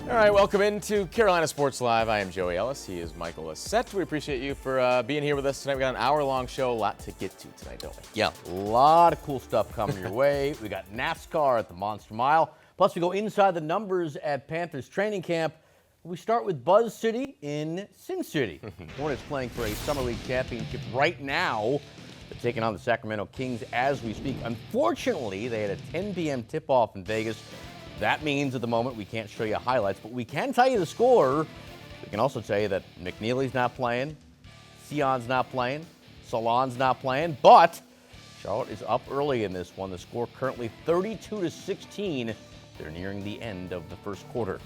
All right, welcome into Carolina Sports Live. I am Joey Ellis. He is Michael Assett. We appreciate you for being here with us tonight. We got an hour-long show, a lot to get to tonight, don't we? Yeah, a lot of cool stuff coming your way. We got NASCAR at the Monster Mile. Plus, we go inside the numbers at Panthers training camp. We start with Buzz City in Sin City. Hornets playing for a Summer League championship right now. They're taking on the Sacramento Kings as we speak. Unfortunately, they had a 10 p.m. tip-off in Vegas. That means at the moment we can't show you highlights, but we can tell you the score. We can also tell you that McNeely's not playing, Sion's not playing, Salon's not playing, but Charlotte is up early in this one. The score currently 32-16. They're nearing the end of the first quarter.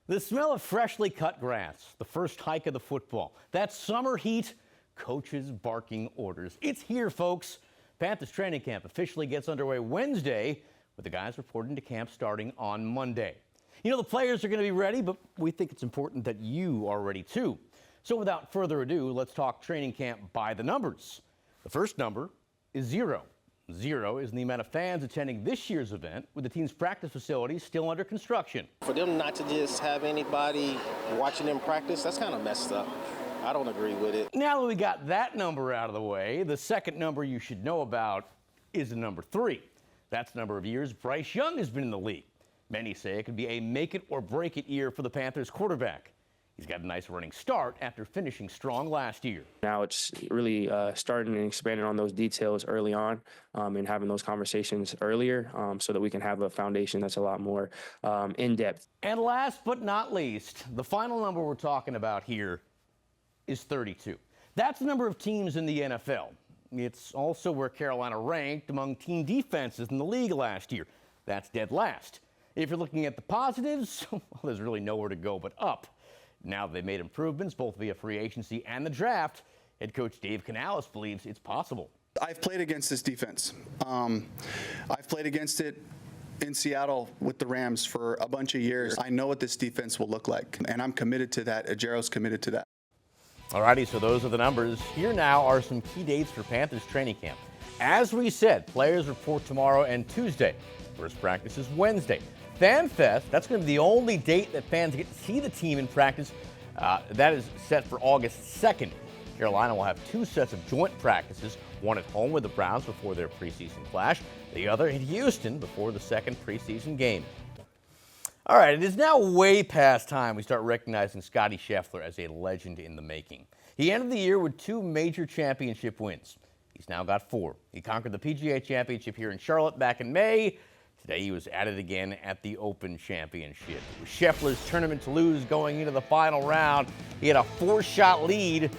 The smell of freshly cut grass, the first hike of the football, that summer heat, coaches barking orders. It's here, folks. Panthers training camp officially gets underway Wednesday, with the guys reporting to camp starting on Monday. You know, the players are going to be ready, but we think it's important that you are ready too. So without further ado, let's talk training camp by the numbers. The first number is 0. 0 is the amount of fans attending this year's event, with the team's practice facilities still under construction. For them not to just have anybody watching them practice, that's kind of messed up. I don't agree with it. Now that we got that number out of the way, the second number you should know about is the number 3. That's the number of years Bryce Young has been in the league. Many say it could be a make-it-or-break-it year for the Panthers quarterback. He's got a nice running start after finishing strong last year. Now it's really starting and expanding on those details early on and having those conversations earlier so that we can have a foundation that's a lot more in-depth. And last but not least, the final number we're talking about here is 32. That's the number of teams in the NFL. It's also where Carolina ranked among team defenses in the league last year. That's dead last. If you're looking at the positives, well, there's really nowhere to go but up. Now that they've made improvements both via free agency and the draft, head coach Dave Canales believes it's possible. I've played against this defense. I've played against it in Seattle with the Rams for a bunch of years. I know what this defense will look like, and I'm committed to that. Ajero's committed to that. Alrighty, so those are the numbers. Here now are some key dates for Panthers training camp. As we said, players report tomorrow and Tuesday. First practice is Wednesday. FanFest, that's going to be the only date that fans get to see the team in practice. That is set for August 2nd. Carolina will have 2 sets of joint practices, one at home with the Browns before their preseason clash, the other in Houston before the second preseason game. All right, it is now way past time we start recognizing Scottie Scheffler as a legend in the making. He ended the year with 2 major championship wins. He's now got 4. He conquered the PGA Championship here in Charlotte back in May. Today he was at it again at the Open Championship. It was Scheffler's tournament to lose going into the final round. He had a 4-shot lead.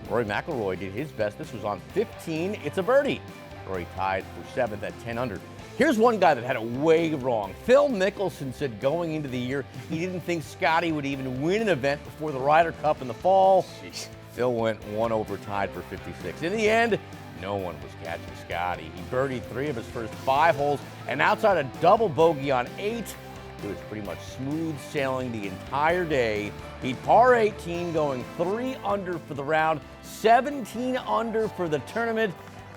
Rory McIlroy did his best. This was on 15. It's a birdie. Rory tied for 7th at 10 under. Here's one guy that had it way wrong. Phil Mickelson said going into the year he didn't think Scottie would even win an event before the Ryder Cup in the fall. Jeez. Phil went 1 over, tied for 56. In the end, no one was catching Scottie. He birdied 3 of his first 5 holes, and outside a double bogey on 8, it was pretty much smooth sailing the entire day. He'd par 18, going 3 under for the round, 17 under for the tournament.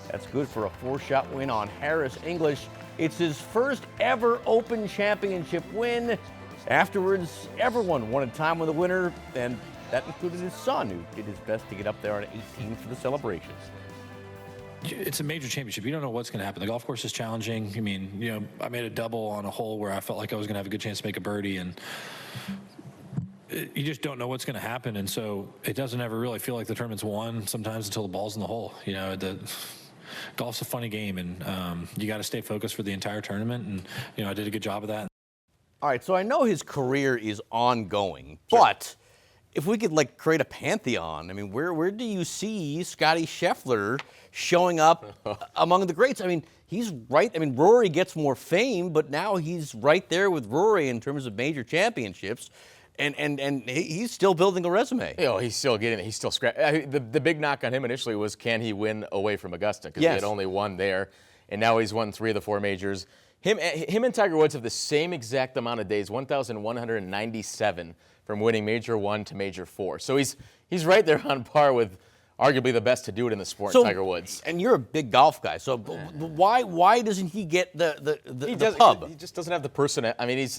That's good for a 4-shot win on Harris English. It's his first ever Open Championship win. Afterwards, everyone wanted time with the winner, and that included his son, who did his best to get up there on 18 for the celebrations. It's a major championship. You don't know what's going to happen. The golf course is challenging. I mean, I made a double on a hole where I felt like I was going to have a good chance to make a birdie, and you just don't know what's going to happen. And so it doesn't ever really feel like the tournament's won sometimes until the ball's in the hole. Golf's a funny game, and you got to stay focused for the entire tournament. And, I did a good job of that. All right, so I know his career is ongoing, but if we could create a pantheon, I mean, where do you see Scottie Scheffler showing up among the greats? I mean, he's right. I mean, Rory gets more fame, but now he's right there with Rory in terms of major championships. And he's still building a resume. He's still getting it. He's still scratching. The big knock on him initially was, can he win away from Augusta? Because he had only won there, and now he's won 3 of the 4 majors. Him and Tiger Woods have the same exact amount of days, 1,197, from winning Major 1 to Major 4. So he's right there on par with arguably the best to do it in the sport, Tiger Woods. And you're a big golf guy, so why doesn't he get the pub? He just doesn't have the person. I mean,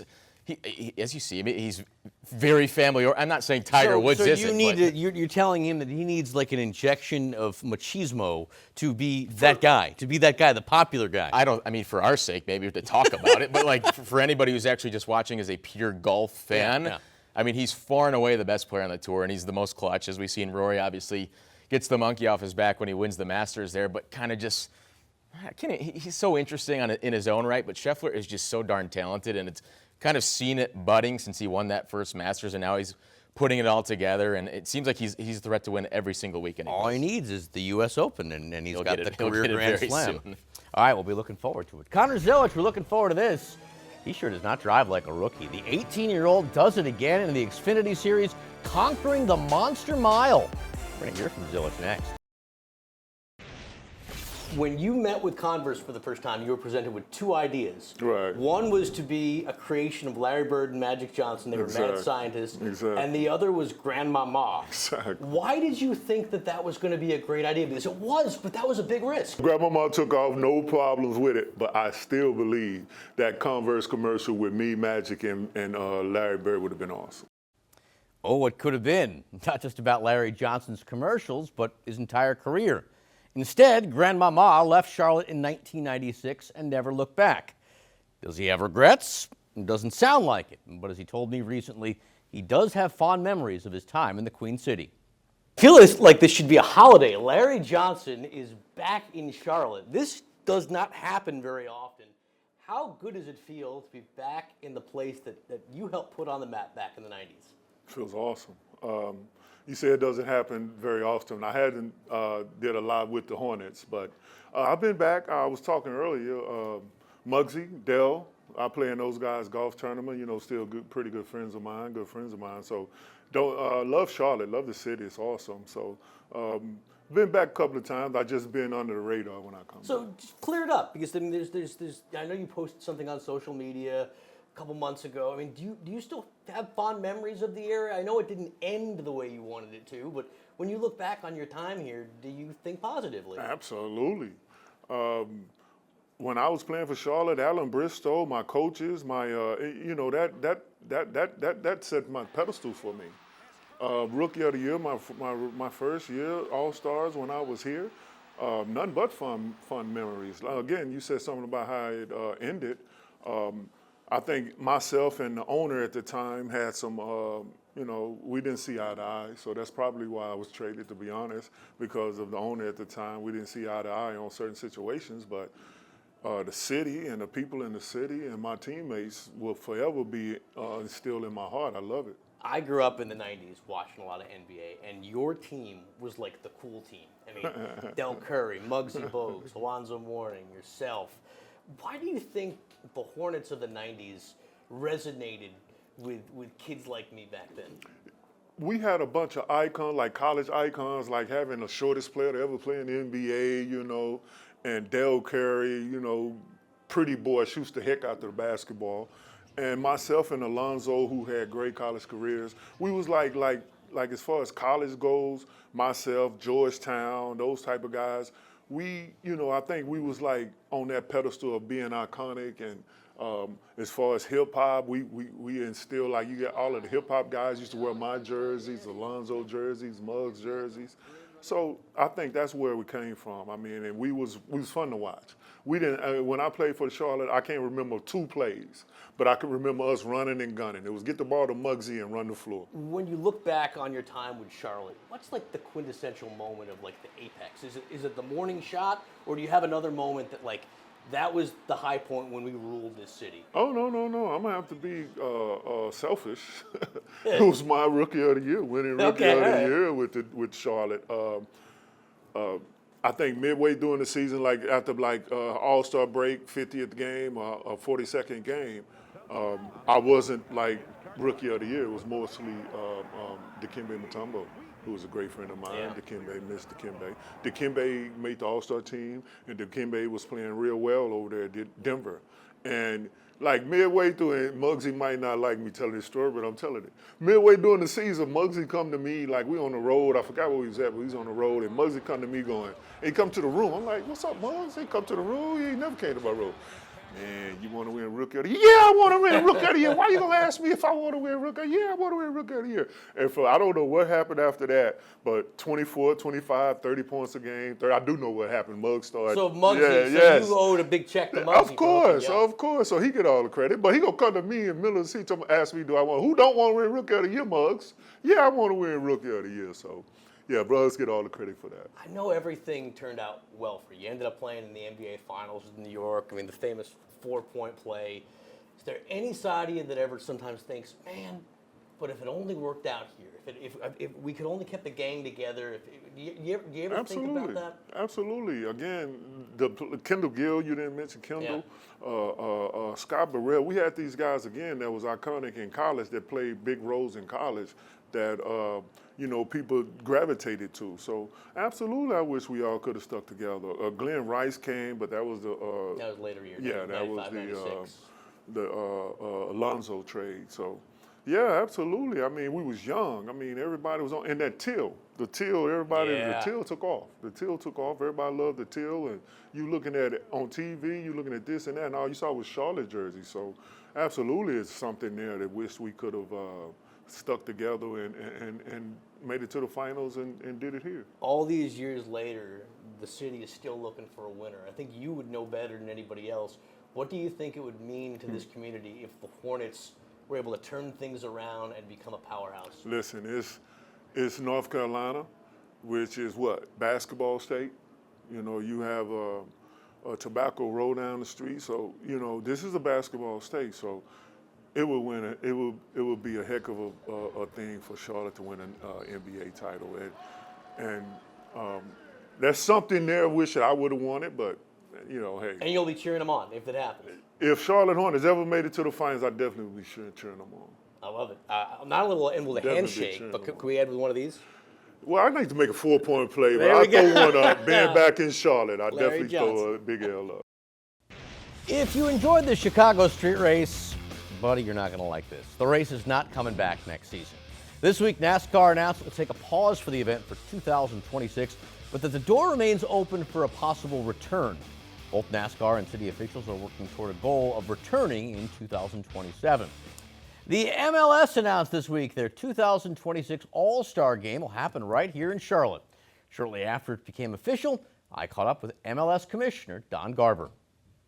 as you see, I mean, he's very family. Or I'm not saying Tiger Woods isn't. You need but you're telling him that he needs like an injection of machismo to be that guy, the popular guy. I mean, for our sake, maybe to talk about it, but like for anybody who's actually just watching as a pure golf fan, Yeah. I mean, he's far and away the best player on the tour, and he's the most clutch, as we've seen. Rory obviously gets the monkey off his back when he wins the Masters there, but kind of just, he's so interesting in his own right, but Scheffler is just so darn talented, and it's kind of seen it budding since he won that first Masters, and now he's putting it all together, and it seems like he's a threat to win every single weekend. All he needs is the U.S. Open, and he's He'll got get the it. He'll career get it Grand very Slam. soon. All right, we'll be looking forward to it. Connor Zilic, we're looking forward to this. He sure does not drive like a rookie. The 18-year-old does it again in the Xfinity Series, conquering the Monster Mile. We're going to hear from Zilic next. When you met with Converse for the first time, you were presented with two ideas. Right. One was to be a creation of Larry Bird and Magic Johnson. They were mad Exactly. scientists. Exactly. And the other was Grandmama. Exactly. Why did you think that was going to be a great idea? Because it was, but that was a big risk. Grandmama took off, no problems with it, but I still believe that Converse commercial with me, Magic, and Larry Bird would have been awesome. Oh, what could have been. Not just about Larry Johnson's commercials, but his entire career. Instead, Grandmama left Charlotte in 1996 and never looked back. Does he have regrets? It doesn't sound like it. But as he told me recently, he does have fond memories of his time in the Queen City. I feel like this should be a holiday. Larry Johnson is back in Charlotte. This does not happen very often. How good does it feel to be back in the place that you helped put on the map back in the 90s? Feels awesome. You say it doesn't happen very often. I hadn't did a lot with the Hornets, but I've been back. I was talking earlier, Muggsy, Dell, I play in those guys' golf tournament, still pretty good friends of mine. So love Charlotte, love the city, it's awesome. So been back a couple of times. I just been under the radar when I come back. So just clear it up, because I mean, there's I know you posted something on social media a couple months ago. I mean, do you still have fond memories of the area? I know it didn't end the way you wanted it to, but when you look back on your time here, do you think positively? Absolutely. When I was playing for Charlotte, Alan Bristow, my coaches, that set my pedestal for me. Rookie of the year, my first year, All-Stars when I was here. Nothing but fun memories. Again, you said something about how it ended. I think myself and the owner at the time had some, we didn't see eye to eye. So that's probably why I was traded, to be honest, because of the owner at the time. We didn't see eye to eye on certain situations, but the city and the people in the city and my teammates will forever be instilled in my heart. I love it. I grew up in the 90s watching a lot of NBA, and your team was like the cool team. I mean, Del Curry, Muggsy Bogues, Alonzo Mourning, yourself. Why do you think the Hornets of the 90s resonated with kids like me back then? We had a bunch of icons, like college icons, like having the shortest player to ever play in the NBA, and Del Curry, pretty boy, shoots the heck out of the basketball. And myself and Alonzo, who had great college careers, we was like as far as college goes, myself, Georgetown, those type of guys, we, I think we was like on that pedestal of being iconic. And as far as hip hop, we instill, like, you get all of the hip hop guys used to wear my jerseys, Alonzo jerseys, Muggs jerseys. So I think that's where we came from. I mean, and we was fun to watch. We didn't. When I played for Charlotte, I can't remember 2 plays, but I can remember us running and gunning. It was get the ball to Muggsy and run the floor. When you look back on your time with Charlotte, what's like the quintessential moment of like the apex? Is it the morning shot, or do you have another moment that was the high point when we ruled this city? Oh, no. I'm going to have to be selfish. It was my rookie of the year, winning rookie of the year with Charlotte. I think midway during the season, like after All-Star break, 50th game or 42nd game, I wasn't like rookie of the year. It was mostly Dikembe Mutombo, who was a great friend of mine. Yeah. Dikembe, missed Dikembe. Dikembe made the All-Star team, and Dikembe was playing real well over there at Denver. And like midway through, and Muggsy might not like me telling this story, but I'm telling it. Midway during the season, Muggsy come to me, like we on the road. I forgot where he was at, but he's on the road. And Muggsy come to me going, he come to the room. I'm like, what's up, Muggs? He come to the room. He ain't never came to my room. Man, you want to win Rookie of the Year? Yeah, I want to win Rookie of the Year. Why you going to ask me if I want to win Rookie of the Year? Yeah, I want to win Rookie of the Year. And I don't know what happened after that, but 24, 25, 30 points a game. I do know what happened. Muggs started. So Muggsy, yes. you owed a big check to Muggsy. Of course. So he get all the credit. But he going to come to me in Miller's seat and ask me, who don't want to win Rookie of the Year, Muggs? Yeah, I want to win Rookie of the Year. So, yeah, brothers get all the credit for that. I know everything turned out well for you. You ended up playing in the NBA Finals with New York. I mean, the famous 4-point play. Is there any side of you that ever sometimes thinks, man, but if it only worked out here, if we could only kept the gang together, do you ever think about that? Absolutely. Again, Kendall Gill, you didn't mention Kendall. Yeah. Scott Burrell. We had these guys, again, that was iconic in college that played big roles in college that, people gravitated to. So absolutely, I wish we all could have stuck together. Glenn Rice came, but that was that was later years. Yeah, that was 96. the Alonzo trade. So, yeah, absolutely. I mean, we was young. I mean, everybody was on, and that Till, the Till took off. The Till took off. Everybody loved the Till, and you looking at it on TV, you looking at this and that, and all you saw was Charlotte jersey. So, absolutely, it's something there that wish we could have stuck together and made it to the finals and did it here. All these years later, the city is still looking for a winner. I think you would know better than anybody else. What do you think it would mean to this community if the Hornets were able to turn things around and become a powerhouse? Listen, it's North Carolina, which is what? Basketball state. You have a Tobacco Road down the street. So, this is a basketball state. So it would be a heck of a thing for Charlotte to win an NBA title. And there's something there I wish I would have won it, but, hey. And you'll be cheering them on if it happens. If Charlotte Hornets ever made it to the finals, I definitely would be cheering them on. I love it. Not a little end with a handshake, but could we end with one of these? Well, I'd like to make a 4-point play, but There I'll we go. throw one up. Being back in Charlotte, I'd Larry definitely throw a big L up. If you enjoyed the Chicago Street Race, buddy, you're not going to like this. The race is not coming back next season. This week, NASCAR announced it will take a pause for the event for 2026, but that the door remains open for a possible return. Both NASCAR and city officials are working toward a goal of returning in 2027. The MLS announced this week their 2026 All-Star Game will happen right here in Charlotte. Shortly after it became official, I caught up with MLS Commissioner Don Garber.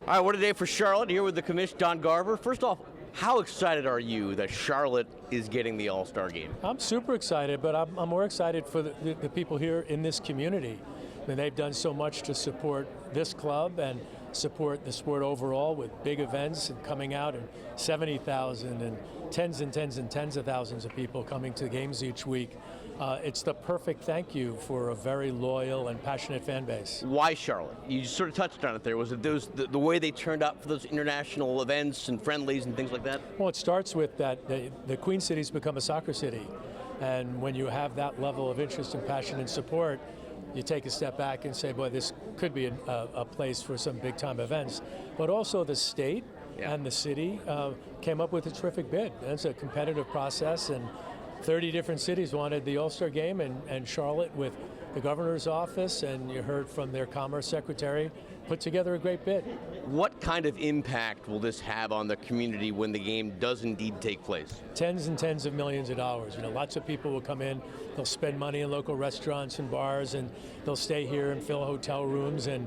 All right, what a day for Charlotte. Here with the Commissioner, Don Garber. First off, how excited are you that Charlotte is getting the All-Star Game? I'm super excited, but I'm more excited for the people here in this community. I mean, they've done so much to support this club and support the sport overall with big events and coming out and 70,000 and tens and tens and tens of thousands of people coming to games each week. It's the perfect thank you for a very loyal and passionate fan base. Why Charlotte? You sort of touched on it there. Was it the way they turned up for those international events and friendlies and things like that? Well, it starts with that the Queen City's become a soccer city. And when you have that level of interest and passion and support, you take a step back and say, boy, this could be a place for some big-time events. But also the state and the city came up with a terrific bid. It's a competitive process, and 30 different cities wanted the All-Star Game, and Charlotte, with the governor's office, and you heard from their commerce secretary, put together a great bid. What kind of impact will this have on the community when the game does indeed take place? Tens and tens of millions of dollars. Lots of people will come in, they'll spend money in local restaurants and bars, and they'll stay here and fill hotel rooms and,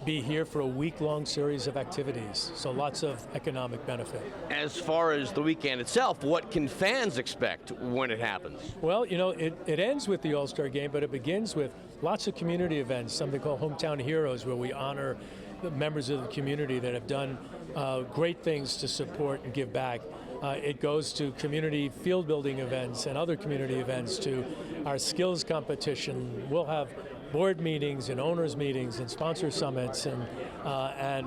be here for a week-long series of activities. So lots of economic benefit. As far as the weekend itself, what can fans expect when it happens? Well, it ends with the All-Star Game, but it begins with lots of community events, something called Hometown Heroes, where we honor the members of the community that have done great things to support and give back. It goes to community field building events and other community events, to our skills competition. We'll have board meetings and owners meetings and sponsor summits and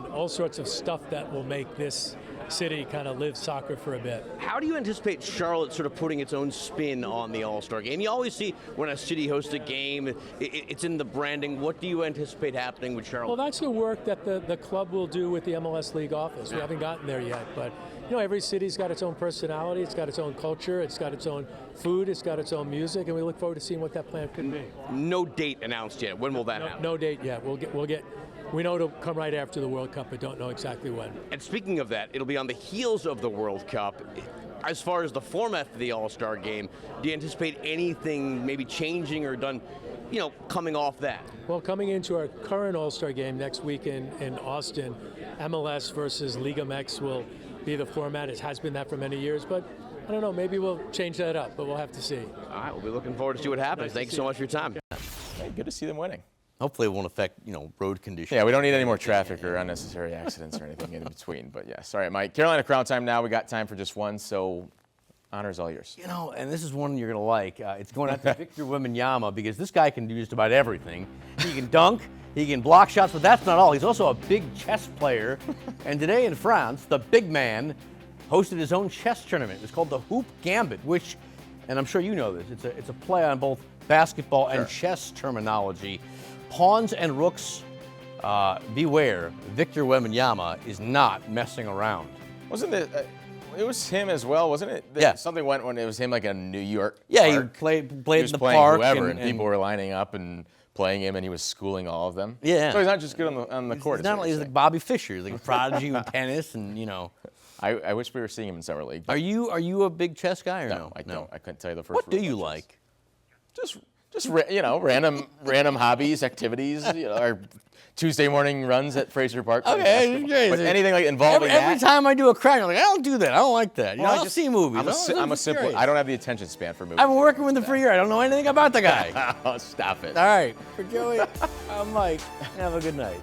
all sorts of stuff that will make this city kind of live soccer for a bit. How do you anticipate Charlotte sort of putting its own spin on the All-Star Game? You always see when a city hosts a game, it's in the branding. What do you anticipate happening with Charlotte? Well, that's the work that the club will do with the MLS League office. We haven't gotten there yet, but every city's got its own personality, it's got its own culture, it's got its own food, it's got its own music, and we look forward to seeing what that plan could be. No date announced yet. When will that happen? No date yet. We'll get We know it'll come right after the World Cup, but don't know exactly when. And speaking of that, it'll be on the heels of the World Cup. As far as the format for the All-Star game, do you anticipate anything maybe changing or done, coming off that? Well, coming into our current All-Star game next week in Austin, MLS versus Liga MX will be the format. It has been that for many years, but I don't know, maybe we'll change that up, but we'll have to see. All right, we'll be looking forward to see what happens. Nice to Thank you see so you. much for your time. Hey, good to see them winning. Hopefully it won't affect, road conditions. Yeah, we don't need any more traffic or unnecessary accidents or anything in between. But yes, all right, Mike. Carolina Crown time now. We got time for just one, so honor's all yours. And this is one you're going to like. It's going out to Victor Wembanyama because this guy can do just about everything. He can dunk, he can block shots, but that's not all. He's also a big chess player. And today in France, the big man hosted his own chess tournament. It's called the Hoop Gambit, which, and I'm sure you know this, it's a play on both basketball and chess terminology. Pawns and rooks, beware. Victor Wembanyama is not messing around. Wasn't it? It was him as well, wasn't it? Yeah. Something went when it was him, like a New York. Yeah, he park. played He in was the playing park. whoever, and people were lining up and playing him, and he was schooling all of them. Yeah. So he's not just good on the court. He's is not what like, you're he's like saying. Bobby Fischer. He's like a prodigy with tennis and, I wish we were seeing him in summer league. but Are you a big chess guy or no? No, I don't. I couldn't tell you the first. What do rule you about like? chess. Just random hobbies, activities. Our Tuesday morning runs at Fraser Park. playing Okay, basketball. But crazy. anything like involving Every that. time I do a crack, I'm like, I don't do that. I don't like that. Well, I'll see movies. I'm a simple. I don't have the attention span for movies. I've been working with him for a year. I don't know anything about the guy. Oh, stop it. All right, for Joey, I'm Mike. Have a good night.